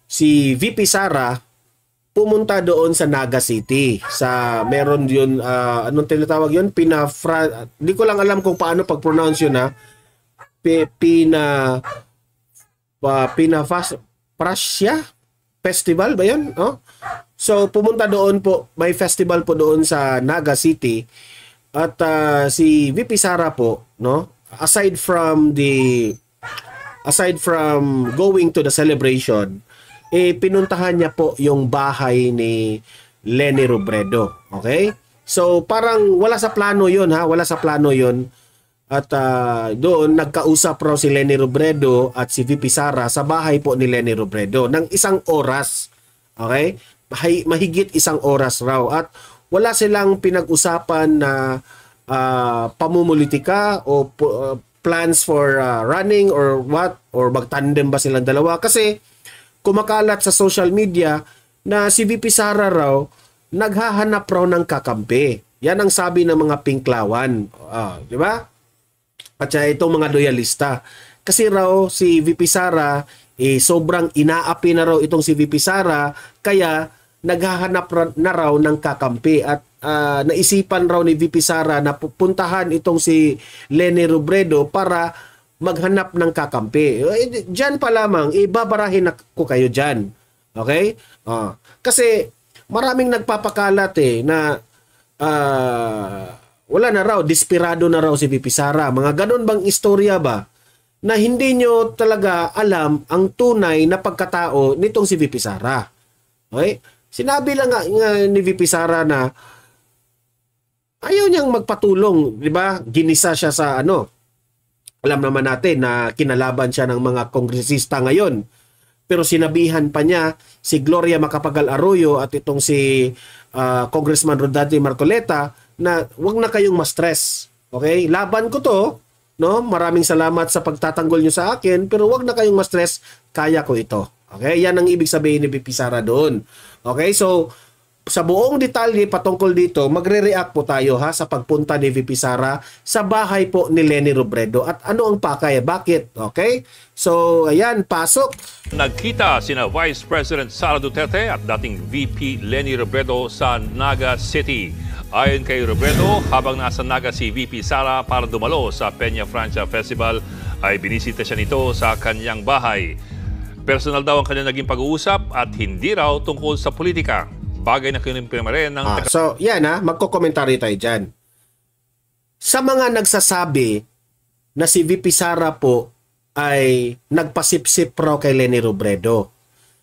si VP Sara pumunta doon sa Naga City. Sa meron yun, anong tinatawag yun? Di ko lang alam kung paano pag-pronounce yun ha. Prasya Festival ba yun? Oh? So pumunta doon po, may festival po doon sa Naga City. At si VP Sara po, no? Aside from going to the celebration, pinuntahan niya po yung bahay ni Leni Robredo. Okay? So, parang wala sa plano yun, ha? Wala sa plano yun. At doon, nagkausap raw si Leni Robredo at si VP Sara sa bahay po ni Leni Robredo ng 1 oras. Okay? Mahigit 1 oras raw. At wala silang pinag-usapan na pamumulitika o plans for running or what, or magtandem ba silang dalawa. Kasi kumakalat sa social media na si VP Sara raw naghahanap raw ng kakampi. Yan ang sabi ng mga pinklawan. Di ba? At itong mga loyalista. Kasi raw si VP Sara, sobrang inaapi na raw itong si VP Sara, kaya naghahanap na raw ng kakampi. At naisipan raw ni VP Sara na pupuntahan itong si Leni Robredo para maghanap ng kakampi. Diyan pa lamang, ibabarahin ko kayo dyan. Okay? Kasi maraming nagpapakalat na wala na raw, desperado na raw si VP Sara. Mga ganun bang istorya ba? Na hindi nyo talaga alam ang tunay na pagkatao nitong si VP Sara. Okay? Sinabi lang nga ni VP Sara na ayaw niyang magpatulong. Diba? Ginisa siya sa alam naman natin na kinalaban siya ng mga kongresista ngayon. Pero sinabihan pa niya si Gloria Macapagal Arroyo at itong si Congressman Rodante Marcoleta na wag na kayong ma-stress. Okay? Laban ko to. No? Maraming salamat sa pagtatanggol niyo sa akin, pero wag na kayong ma-stress. Kaya ko ito. Okay? Yan ang ibig sabihin ni VP Sara doon. Okay? So, sa buong detalye patungkol dito, magre-react po tayo sa pagpunta ni VP Sara sa bahay po ni Leni Robredo at ano ang pakay, bakit, okay? So, ayan, pasok. Nagkita sina Vice President Sara Duterte at dating VP Leni Robredo sa Naga City. Ayon kay Robredo, habang nasa Naga si VP Sara para dumalo sa Peña Francia Festival, ay binisita siya nito sa kanyang bahay. Personal daw ang kanyang naging pag-uusap at hindi raw tungkol sa politika. Bagay na kinimpirma rin ng... So, yan magkokomentaryo tayo dyan. Sa mga nagsasabi na si VP Sara po ay nagpasipsip raw kay Leni Robredo.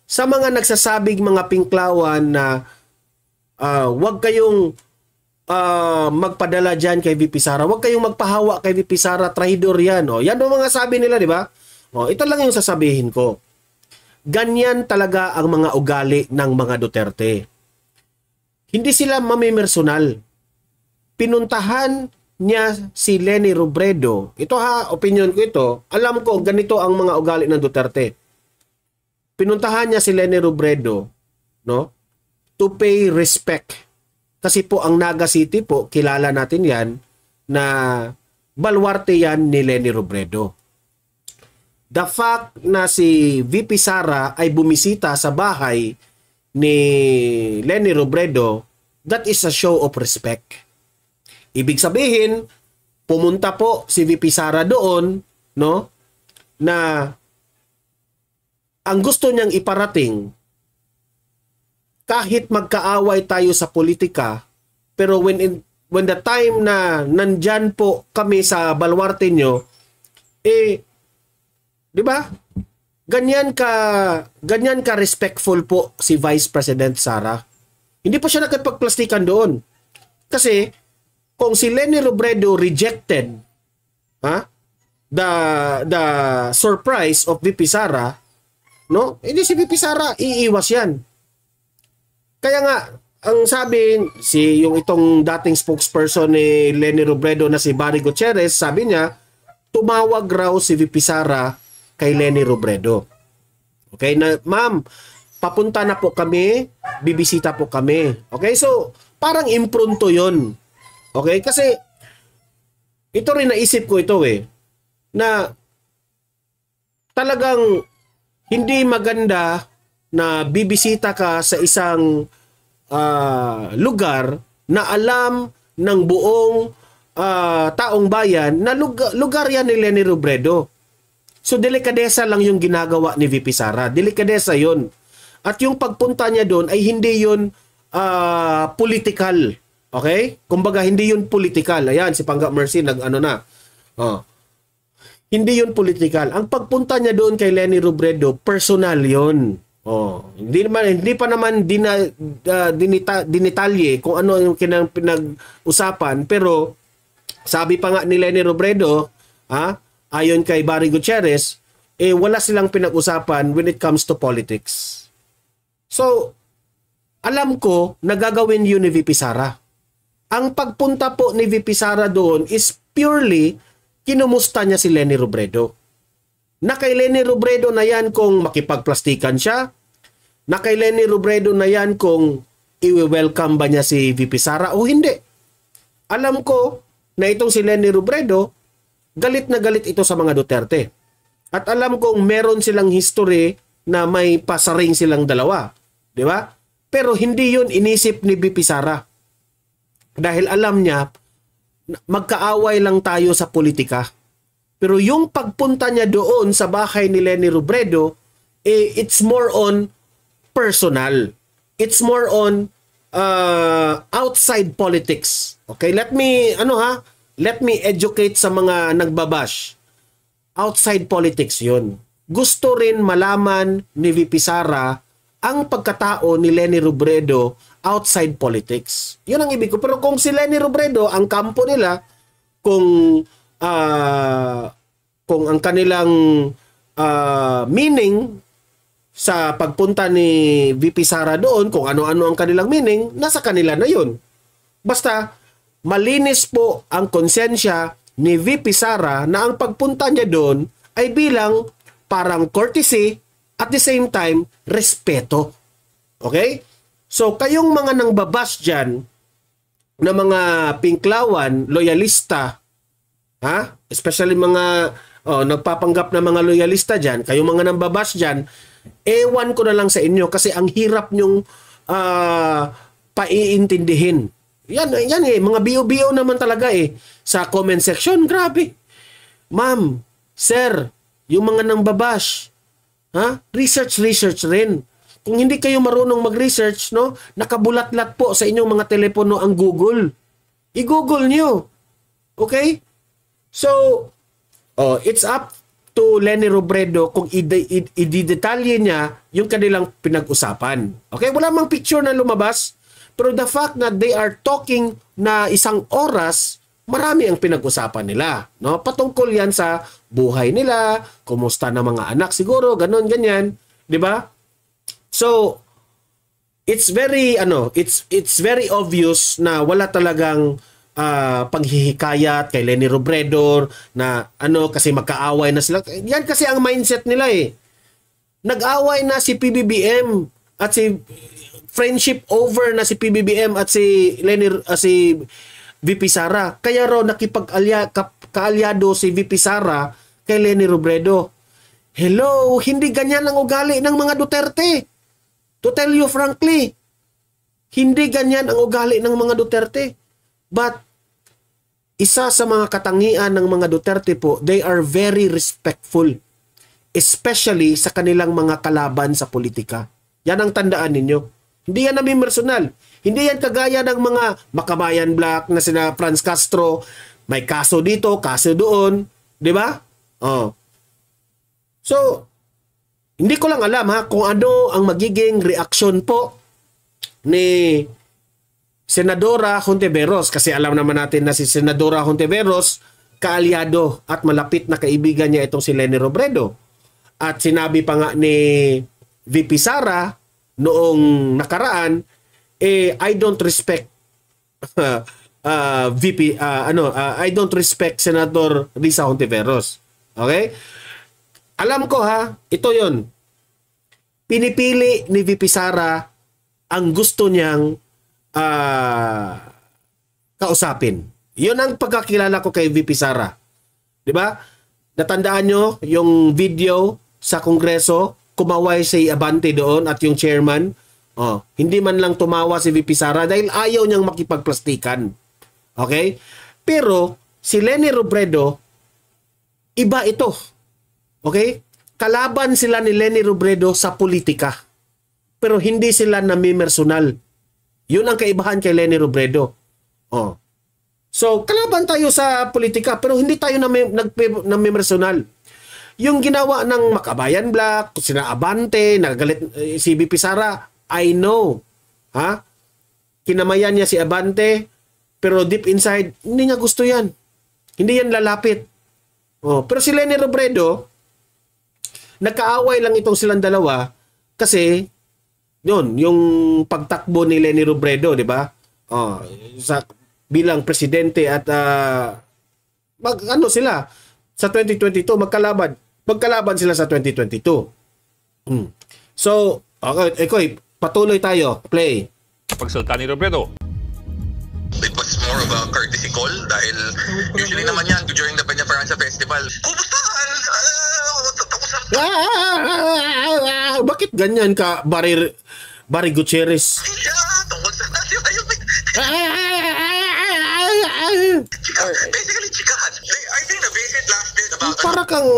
Sa mga nagsasabing mga pinklawan na wag kayong magpadala dyan kay VP Sara, wag kayong magpahawa kay VP Sara, trahidor yan. Yan ang mga sabi nila, di ba? Ito lang yung sasabihin ko. Ganyan talaga ang mga ugali ng mga Duterte. Hindi sila mamimersonal. Pinuntahan niya si Leni Robredo. Ito opinion ko ito. Alam ko, ganito ang mga ugali ng Duterte. Pinuntahan niya si Leni Robredo, no? To pay respect. Kasi po ang Naga City po, kilala natin yan, na balwarte yan ni Leni Robredo. The fact na si VP Sara ay bumisita sa bahay ni Leni Robredo, that is a show of respect. Ibig sabihin, pumunta po si VP Sara doon, no? Na ang gusto niyang iparating, kahit magkaaway tayo sa politika, pero when the time na nandyan po kami sa balwarte nyo, di ba? Ganyan ka respectful po si Vice President Sara. Hindi pa siya nakapagplastikan doon. Kasi kung si Leni Robredo rejected the surprise of VP Sara, no? Hindi si VP Sara iiwas yan. Kaya nga ang sabi yung itong dating spokesperson ni Leni Robredo na si Barry Gutierrez, sabi niya tumawag raw si VP Sara kay Leni Robredo. Okay, na ma'am, papunta na po kami, bibisita po kami. Okay, so parang impronto 'yon. Okay, kasi ito rin naisip ko ito na talagang hindi maganda na bibisita ka sa isang lugar na alam ng buong taong bayan na lugar yan ni Leni Robredo. So delikadesa lang yung ginagawa ni VP Sara. Delikadesa yun. At yung pagpunta niya doon ay hindi yun political. Okay? Kumbaga hindi yun political. Ayan, si Pangga Mercy nag-ano na. Hindi yun political. Ang pagpunta niya doon kay Leni Robredo, personal yun. Hindi pa naman dinitalye kung ano yung pinag-usapan, pero sabi pa nga ni Leni Robredo, ayon kay Barry Gutierrez, wala silang pinag-usapan when it comes to politics. So, alam ko na gagawin yun ni VP Sara. Ang pagpunta po ni VP Sara doon is purely kinumusta niya si Leni Robredo. Na kay Leni Robredo na yan kung makipagplastikan siya. Na kay Leni Robredo na yan kung i-welcome ba niya si VP Sara o hindi. Alam ko na itong si Leni Robredo, galit na galit ito sa mga Duterte. At alam kong meron silang history na may pasaring silang dalawa. Di ba? Pero hindi yun inisip ni VP Sara. Dahil alam niya, magkaaway lang tayo sa politika. Pero yung pagpunta niya doon sa bahay ni Leni Robredo, it's more on personal. It's more on outside politics. Okay, let me educate sa mga nagbabash. Outside politics 'yun. Gusto rin malaman ni VP Sara ang pagkatao ni Leni Robredo outside politics. 'Yun ang ibig ko. Pero kung si Leni Robredo, ang kampo nila, kung ang kanilang meaning sa pagpunta ni VP Sara doon, kung ano-ano ang kanilang meaning, nasa kanila na 'yun. Basta malinis po ang konsensya ni VP Sara na ang pagpunta niya doon ay bilang parang courtesy at the same time respeto. Okay? So kayong mga nangbabash dyan na mga pinklawan, loyalista, especially mga nagpapanggap na mga loyalista dyan, kayong mga nangbabash dyan, ewan ko na lang sa inyo kasi ang hirap nyong paiintindihin. Yan mga bio-bio naman talaga sa comment section, grabe. Ma'am, sir, yung mga nangbabash, research rin. Kung hindi kayo marunong mag-research, no, nakabulat-lat po sa inyong mga telepono ang Google. I-Google nyo. Okay? So, it's up to Leni Robredo kung i-detalye niya yung kanilang pinag-usapan. Okay? Wala mang picture na lumabas, pero the fact that they are talking na isang oras, marami ang pinag-usapan nila. No? Patungkol yan sa buhay nila, kumusta na mga anak siguro, ganon, ganyan. Diba? So, it's very obvious na wala talagang paghihikayat kay Leni Robredo na kasi magkaaway na sila. Yan kasi ang mindset nila Nag-away na si PBBM at si friendship over na si PBBM at si VP Sara. Kaya raw nakipag-kaalyado si VP Sara kay Leni Robredo. Hello, hindi ganyan ang ugali ng mga Duterte. To tell you frankly, hindi ganyan ang ugali ng mga Duterte. But, isa sa mga katangian ng mga Duterte po, they are very respectful. Especially sa kanilang mga kalaban sa politika. Yan ang tandaan ninyo. Hindi yan namin personal. Hindi yan kagaya ng mga Makabayan Black na sina Franz Castro. May kaso dito, kaso doon. Diba? So, hindi ko lang alam kung ano ang magiging reaksyon po ni Senadora Hontiveros, kasi alam naman natin na si Senadora Hontiveros kaalyado at malapit na kaibigan niya itong si Leni Robredo. At sinabi pa nga ni VP Sara noong nakaraan, I don't respect I don't respect Senator Risa Hontiveros. Okay? Alam ko ito 'yon. Pinipili ni VP Sara ang gusto niyang kausapin. 'Yun ang pagkakilala ko kay VP Sara. 'Di ba? Natandaan nyo yung video sa Kongreso kumaway si Abante doon at yung chairman. Hindi man lang tumawa si VP Sara dahil ayaw niyang makipagplastikan. Okay? Pero si Leni Robredo, iba ito. Okay? Kalaban sila ni Leni Robredo sa politika. Pero hindi sila namimersonal. Yun ang kaibahan kay Leni Robredo. So, kalaban tayo sa politika pero hindi tayo namimersonal. Yung ginawa ng Makabayan Black, sina Abante, nagagalit si VP Sara, I know. Kinamayan niya si Abante, pero deep inside, hindi niya gusto yan. Hindi yan lalapit. Pero si Leni Robredo, nagkaaway lang itong silang dalawa kasi yun, yung pagtakbo ni Leni Robredo, di ba? Bilang presidente at sila sa 2022 magkalaban sila sa 2022. So, okay, patuloy tayo. Play. Pagsalita ni Robredo. It was more of a courtesy call dahil usually naman yan during the Peña Francia Festival. Kumustahan? Bakit ganyan ka, Barry Gutierrez? Tungkol sa basically chikahan. I think the visit lasted about para kang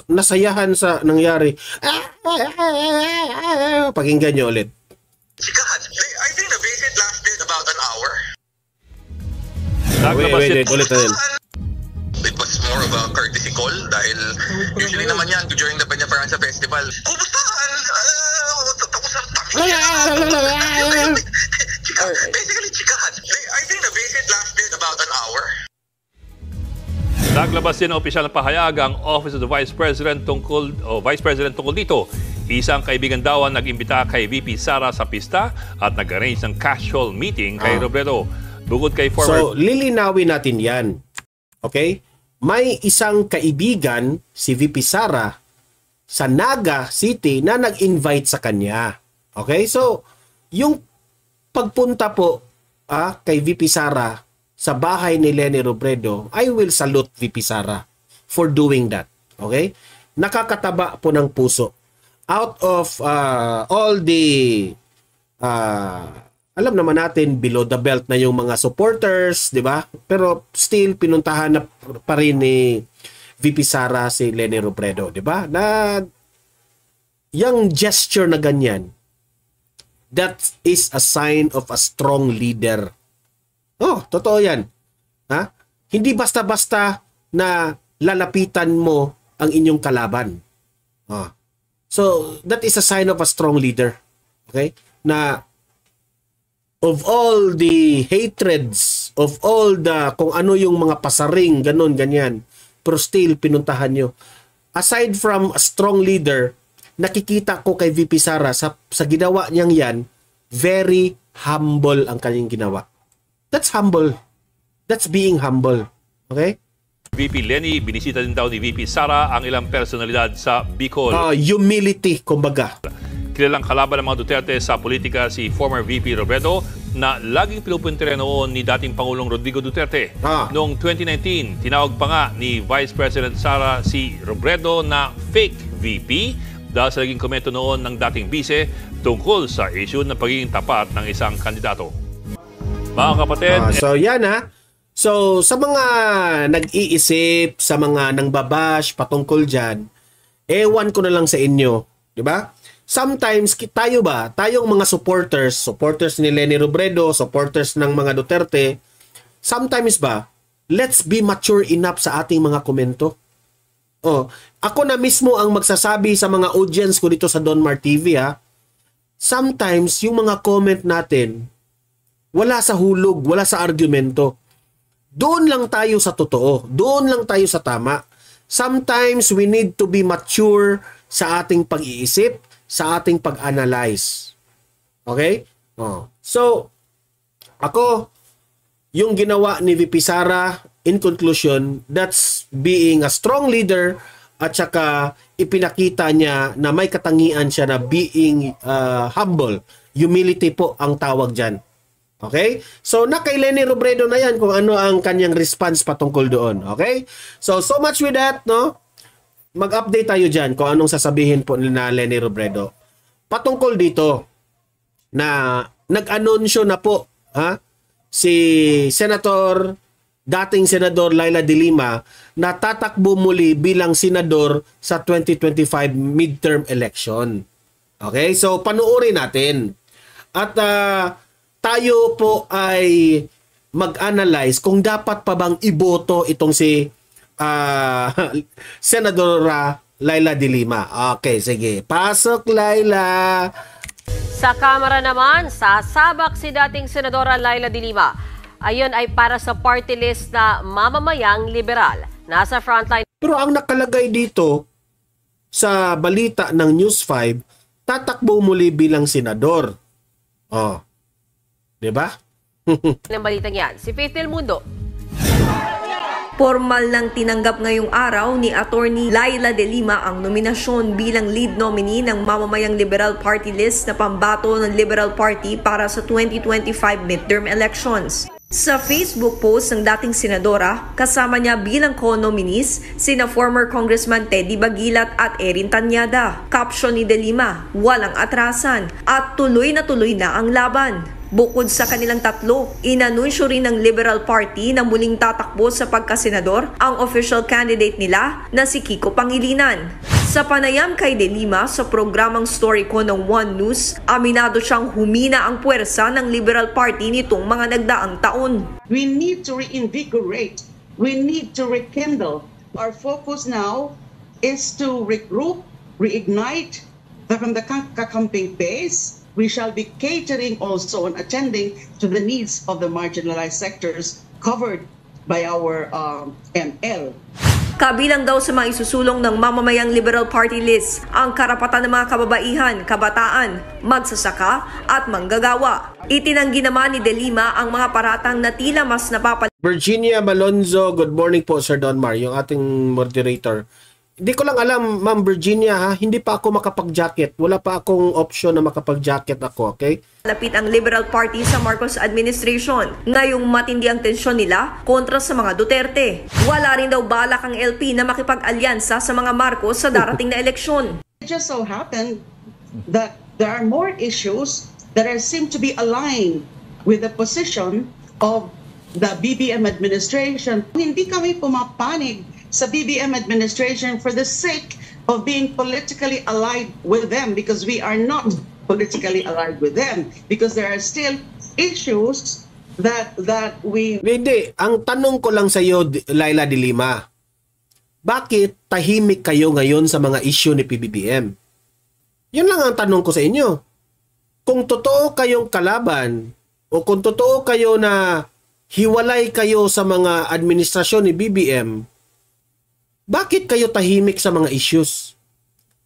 nasayahan sa nangyari. Pakinggan nyo ulit. chikahan. I think the visit lasted about an hour. Wait, ulit na din. It was more of a courtesy call dahil usually naman yan during the Peña Francia Festival. Kumustahan? Basically chikahan. I think the visit lasted about an hour. Naglabas din ng opisyal na pahayag ang Office of the Vice President tungkol dito. Isang kaibigan daw ang nag-imbita kay VP Sara sa pista at nag-arrange ng casual meeting kay Robredo. Bukod kay former... So, lilinawin natin yan. Okay? May isang kaibigan, si VP Sara, sa Naga City na nag-invite sa kanya. Okay? So, yung pagpunta po kay VP Sara sa bahay ni Leni Robredo, I will salute VP Sara for doing that. Okay? Nakakataba po ng puso. Out of all the alam naman natin below the belt na yung mga supporters, di ba? Pero still pinuntahan na pa rin ni VP Sara si Leni Robredo, di ba? Na yung gesture na ganyan, that is a sign of a strong leader. Totoo yan. Hindi basta-basta na lalapitan mo ang inyong kalaban. So, that is a sign of a strong leader. Okay? Na of all the hatreds, of all the kung ano yung mga pasaring, ganon, ganyan, pero still pinuntahan nyo. Aside from a strong leader, nakikita ko kay VP Sara sa ginawa niyang yan, very humble ang kanyang ginawa. That's humble. That's being humble. Okay? VP Leni, binisita din daw ni VP Sara ang ilang personalidad sa Bicol. Humility, kumbaga. Kilalang kalaban ng mga Duterte sa politika si former VP Robredo na laging pinupuntirya noon ni dating Pangulong Rodrigo Duterte. Noong 2019, tinawag pa nga ni Vice President Sara si Robredo na fake VP dahil sa naging komento noon ng dating bise tungkol sa issue ng pagiging tapat ng isang kandidato. Mga kapatid... so yan So sa mga nag-iisip, sa mga nangbabash patungkol dyan, ewan ko na lang sa inyo. Di ba? Sometimes tayong mga supporters ni Leni Robredo, supporters ng mga Duterte, sometimes let's be mature enough sa ating mga komento. Ako na mismo ang magsasabi sa mga audience ko dito sa Donmar TV sometimes yung mga comment natin, wala sa hulog, wala sa argumento. Doon lang tayo sa totoo. Doon lang tayo sa tama. Sometimes we need to be mature sa ating pag-iisip, sa ating pag-analyze. Okay? So, ako, yung ginawa ni VP Sara, in conclusion, that's being a strong leader at saka ipinakita niya na may katangian siya na being humble. Humility po ang tawag dyan. Okay? So, kay Leni Robredo na yan kung ano ang kanyang response patungkol doon. Okay? So much with that, no? mag-update tayo dyan kung anong sasabihin po ni na Leni Robredo. Patungkol dito na nag-anunsyo na po si dating Senador Laila de Lima na tatakbo muli bilang senador sa 2025 midterm election. Okay? So, panuorin natin. At tayo po ay mag-analyze kung dapat pa bang iboto itong si Senadora Laila de Lima. Okay, sige. Pasok, Laila. Sa Kamara naman, sasabak si dating Senadora Laila de Lima. Ayon ay para sa party list na mamamayang liberal. Nasa frontline. Pero ang nakalagay dito sa balita ng News 5, tatakbo muli bilang senador. Oh. 'Di ba? ng balitang yan, si Faith Del Mundo. Formal nang tinanggap ngayong araw ni Attorney Laila de Lima ang nominasyon bilang lead nominee ng mamamayang Liberal Party list na pambato ng Liberal Party para sa 2025 midterm elections. Sa Facebook post ng dating senadora, kasama niya bilang co-nominees sina former Congressman Teddy Bagilat at Erin Tanyada. Caption ni de Lima, walang atrasan at tuloy na ang laban. Bukod sa kanilang tatlo, inanunsyo rin ng Liberal Party na muling tatakbo sa pagkasenador ang official candidate nila na si Kiko Pangilinan. Sa panayam kay de Lima sa programang Story Ko ng One News, aminado siyang humina ang puwersa ng Liberal Party nitong mga nagdaang taon. We need to reinvigorate. We need to rekindle. Our focus now is to regroup, reignite from the kakamping base. We shall be catering also and attending to the needs of the marginalized sectors covered by our ML. Kabilang daw sa mga isusulong ng mamamayang Liberal Party list ang karapatan ng mga kababaihan, kabataan, magsasaka at manggagawa. Itinanggi naman ni de Lima ang mga paratang na tila mas Virginia Malonzo, good morning po Sir Don Mar, yung ating moderator. Hindi ko lang alam, Ma'am Virginia, hindi pa ako makapag-jacket. Wala pa akong option na makapag-jacket ako, okay? Lapit ang Liberal Party sa Marcos administration. Ngayong matindi ang tensyon nila kontra sa mga Duterte. Wala rin daw balak ang LP na makipag-alyansa sa mga Marcos sa darating na eleksyon. It just so happened that there are more issues that seem to be aligned with the position of the BBM administration. Hindi kami pumapanig sa BBM administration for the sake of being politically allied with them, because we are not politically allied with them, because there are still issues that we... Hindi, ang tanong ko lang sa iyo, Laila de Lima, bakit tahimik kayo ngayon sa mga issue ni PBBM? Yun lang ang tanong ko sa inyo. Kung totoo kayong kalaban o kung totoo kayo na hiwalay kayo sa mga administrasyon ni BBM, bakit kayo tahimik sa mga issues?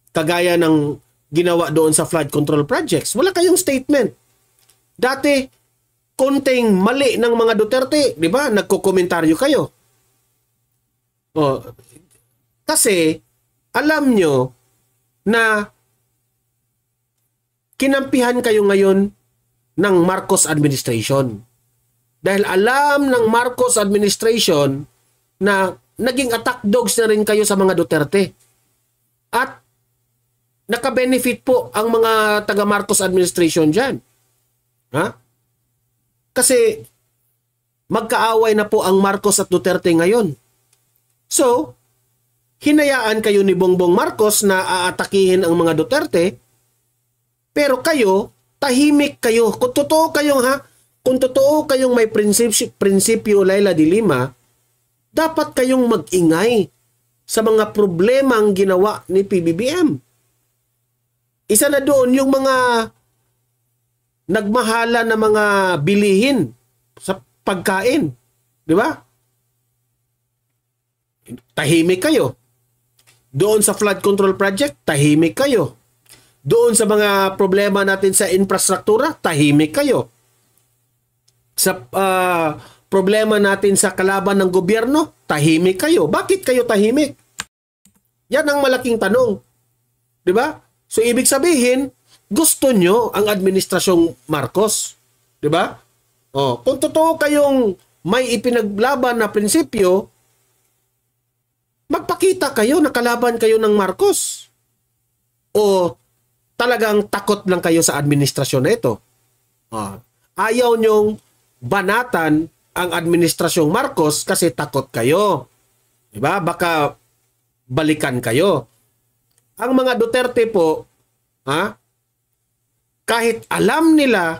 Kagaya ng ginawa doon sa flood control projects. Wala kayong statement. Dati, konting mali ng mga Duterte, di ba? Nagkokomentaryo kayo. Kasi, alam nyo na kinampihan kayo ngayon ng Marcos administration. Dahil alam ng Marcos administration na naging attack dogs na rin kayo sa mga Duterte. At naka-benefit po ang mga taga Marcos administration dyan. Kasi magkaaway na po ang Marcos at Duterte ngayon. So, hinayaan kayo ni Bongbong Marcos na aatakihin ang mga Duterte, pero kayo, tahimik kayo. Kung totoo kayong may prinsipyo, Laila de Lima, dapat kayong mag-ingay sa mga problemang ginawa ni PBBM. Isa na doon yung mga nagmahala na mga bilihin sa pagkain. Di ba? Tahimik kayo. Doon sa flood control project, tahimik kayo. Doon sa mga problema natin sa infrastruktura, tahimik kayo. Sa problema natin sa kalaban ng gobyerno, tahimik kayo. Bakit kayo tahimik? Yan ang malaking tanong. Di ba? So, ibig sabihin, gusto nyo ang administrasyong Marcos. Di ba? Kung totoo kayong may ipinaglaban na prinsipyo, Magpakita kayo na kalaban kayo ng Marcos. O talagang takot lang kayo sa administrasyon na ito. Ayaw nyong banatan ang administrasyong Marcos kasi takot kayo. Diba? Baka balikan kayo. Ang mga Duterte po, kahit alam nila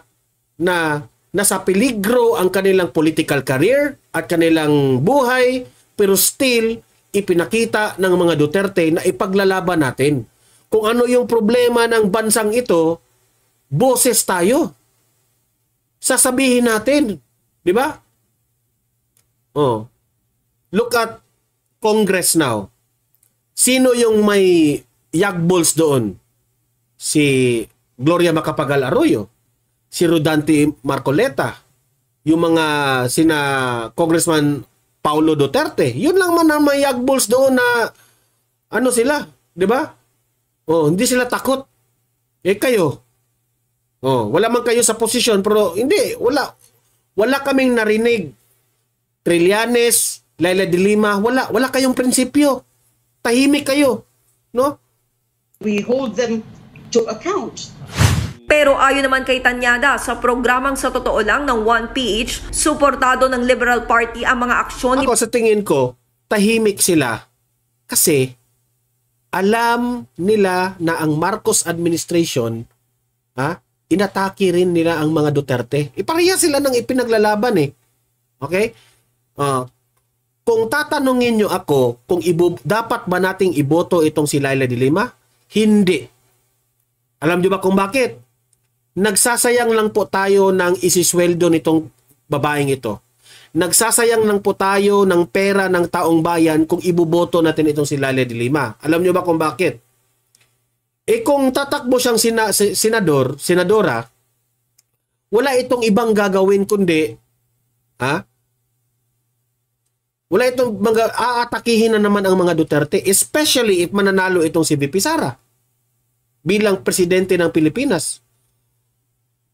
na nasa peligro ang kanilang political career at kanilang buhay, pero still, ipinakita ng mga Duterte na ipaglalaban natin. Kung ano yung problema ng bansang ito, boses tayo. Sasabihin natin. Di ba? Look at Congress now. Sino yung may yagbols doon? Si Gloria Macapagal Arroyo, si Rodante Marcoleta, yung mga sina Congressman Paulo Duterte. Yun lang man ang may yagbols doon na ano sila, di ba? Hindi sila takot. Kayo. Wala man kayo sa posisyon pero hindi, wala kaming narinig. Trillanes, Laila de Lima, wala kayong prinsipyo. Tahimik kayo, no? We hold them to account. Pero ayon naman kay Tanyada, sa programang Sa Totoo Lang ng 1PH, suportado ng Liberal Party ang mga aksyon ni... Ako sa tingin ko, tahimik sila kasi alam nila na ang Marcos administration, inatake rin nila ang mga Duterte. Pareha sila ng ipinaglalaban eh. Okay? Kung tatanungin nyo ako kung dapat ba nating iboto itong si Laila de Lima, hindi. Alam nyo ba kung bakit? Nagsasayang lang po tayo ng isisweldo nitong babaeng ito. Nagsasayang lang po tayo ng pera ng taong bayan kung iboboto natin itong si Laila de Lima. Alam nyo ba kung bakit? Kung tatakbo siyang senadora, wala itong ibang gagawin kundi, wala itong aatakihin na naman ang mga Duterte, especially if mananalo itong si VP Sara bilang presidente ng Pilipinas.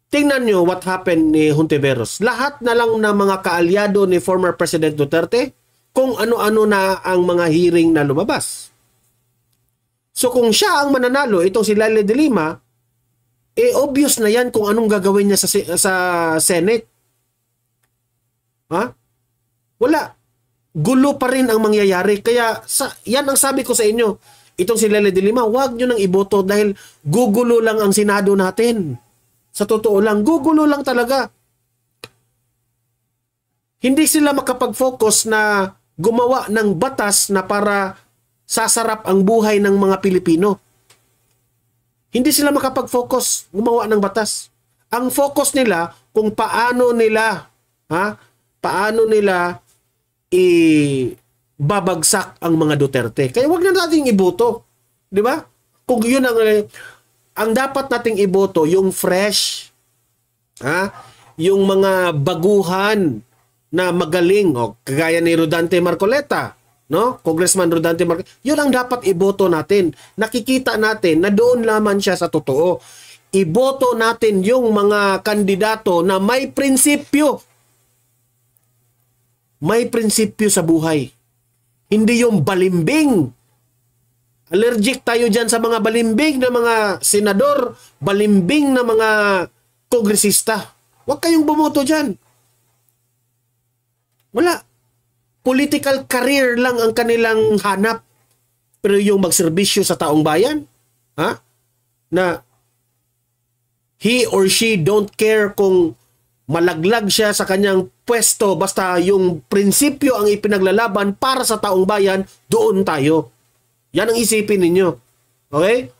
Tingnan nyo what happened ni Hontiveros. Lahat na lang ng mga kaalyado ni former President Duterte kung ano-ano na ang mga hearing na lumabas. So kung siya ang mananalo, itong si Laila de Lima, obvious na yan kung anong gagawin niya sa Senate. Wala. Gulo pa rin ang mangyayari. Kaya yan ang sabi ko sa inyo. Itong si Laila de Lima, huwag nyo nang iboto dahil gugulo lang ang Senado natin. Sa totoo lang, gugulo lang talaga. Hindi sila makapag-focus na gumawa ng batas na para sasarap ang buhay ng mga Pilipino. Hindi sila makapag-focus gumawa ng batas. Ang focus nila kung paano nila babagsak ang mga Duterte. Kaya wag na nating iboto. Di ba? Kung yun ang dapat nating iboto, yung fresh, yung mga baguhan na magaling, kagaya ni Rodante Marcoleta, no? Congressman Rodante Marcoleta, yun ang dapat iboto natin. Nakikita natin na doon lamang siya sa totoo. Iboto natin yung mga kandidato na may prinsipyo. May prinsipyo sa buhay. Hindi yung balimbing. Allergic tayo dyan sa mga balimbing na mga senador, balimbing na mga kongresista. Huwag kayong bumoto dyan. Wala. Political career lang ang kanilang hanap. Pero yung magserbisyo sa taong bayan, na he or she don't care kung malaglag siya sa kanyang pwesto, basta yung prinsipyo ang ipinaglalaban para sa taong bayan, doon tayo. Yan ang isipin ninyo. Okay?